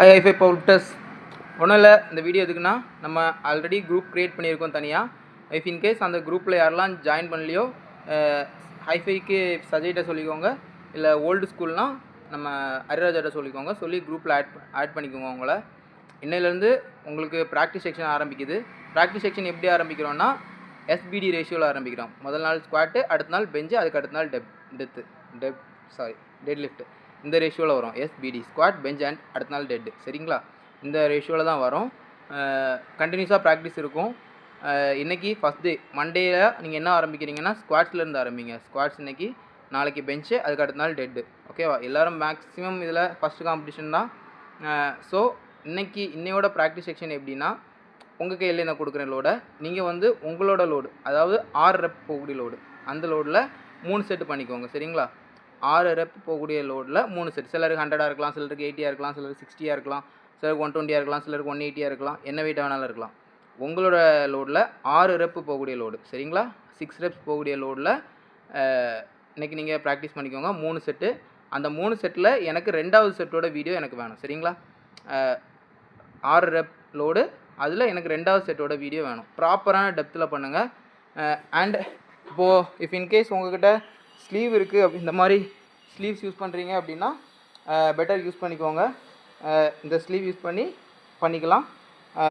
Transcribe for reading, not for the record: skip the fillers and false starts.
ஐஐஃபை பவுல்டர்ஸ் ஒன்றும் இல்லை. இந்த வீடியோ எதுக்குன்னா, நம்ம ஆல்ரெடி குரூப் க்ரியேட் பண்ணியிருக்கோம் தனியாக. இஃப் இன்கேஸ் அந்த குரூப்பில் யாரெல்லாம் ஜாயின் பண்ணலையோ, ஹைஃபைக்கு சஜைட்ட சொல்லிக்கோங்க. இல்லை ஓல்டு ஸ்கூல்னால் நம்ம ஹரிராஜாட்ட சொல்லிக்கோங்க. சொல்லி குரூப்பில் ஆட் பண்ணிக்கோங்க. உங்களை இன்னையிலேருந்து உங்களுக்கு ப்ராக்டிஸ் செக்ஷன் ஆரம்பிக்குது. ப்ராக்டிஸ் செக்ஷன் எப்படி ஆரம்பிக்கிறோன்னா, எஸ்பிடி ரேஷியோவில் ஆரம்பிக்கிறோம். முதல் நாள் ஸ்குவாட்டு, அடுத்த நாள் பெஞ்சு, அதுக்கு அடுத்த நாள் டெட் லிஃப்ட்டு. இந்த ரேஷியோவில் வரும். எஸ்பிடி ஸ்குவாட், பெஞ்ச் அண்ட் அடுத்த நாள் டெட்டு. சரிங்களா? இந்த ரேஷியோவில் தான் வரும். கண்டினியூஸாக ப்ராக்டிஸ் இருக்கும். இன்றைக்கி ஃபஸ்ட் டே மண்டேயில் நீங்கள் என்ன ஆரம்பிக்கிறீங்கன்னா, ஸ்குவாட்ஸ்லேருந்து ஆரம்பிங்க. ஸ்குவாட்ஸ் இன்றைக்கி, நாளைக்கு பெஞ்சு, அதுக்கு அடுத்த நாள் டெட்டு. ஓகேவா? எல்லோரும் மேக்ஸிமம் இதில் ஃபஸ்ட்டு காம்படிஷன் தான். ஸோ இன்னையோட ப்ராக்டிஸ் செக்ஷன் எப்படின்னா, உங்கள் கையில் நான் கொடுக்குறேன் லோடை, நீங்கள் வந்து உங்களோட லோடு, அதாவது 6 ரெப் போகக்கூடிய லோடு, அந்த லோடில் 3 செட்டு பண்ணிக்கோங்க. சரிங்களா? 6 ரெப் போகக்கூடிய லோடில் 3 செட். சிலருக்கு 100 இருக்கலாம், சிலருக்கு 80 இருக்கலாம், சிலருக்கு 60 இருக்கலாம், சிலருக்கு 120 இருக்கலாம், சிலருக்கு 180 இருக்கலாம், என்ன வெயிட் வேணாலும் இருக்கலாம். உங்களோட லோடில் 6 ரெப்பு போகக்கூடிய லோடு. சரிங்களா? 6 ரெப்ஸ் போகக்கூடிய லோடில் இன்றைக்கி நீங்கள் ப்ராக்டிஸ் பண்ணிக்கோங்க. 3 செட்டு. அந்த 3 செட்டில் எனக்கு 2வது செட்டோட வீடியோ எனக்கு வேணும். சரிங்களா? 6 ரெப் லோடு, அதில் எனக்கு 2வது செட்டோட வீடியோ வேணும். ப்ராப்பரான டெப்த்தில் பண்ணுங்கள். அண்ட் இப்போது இஃப் இன்கேஸ் உங்கள்கிட்ட ஸ்லீவ் இருக்குது அப்படி இந்த மாதிரி ஸ்லீவ்ஸ் யூஸ் பண்ணுறீங்க அப்படின்னா பெட்டர் யூஸ் பண்ணிக்கோங்க. இந்த ஸ்லீவ் யூஸ் பண்ணிக்கலாம்.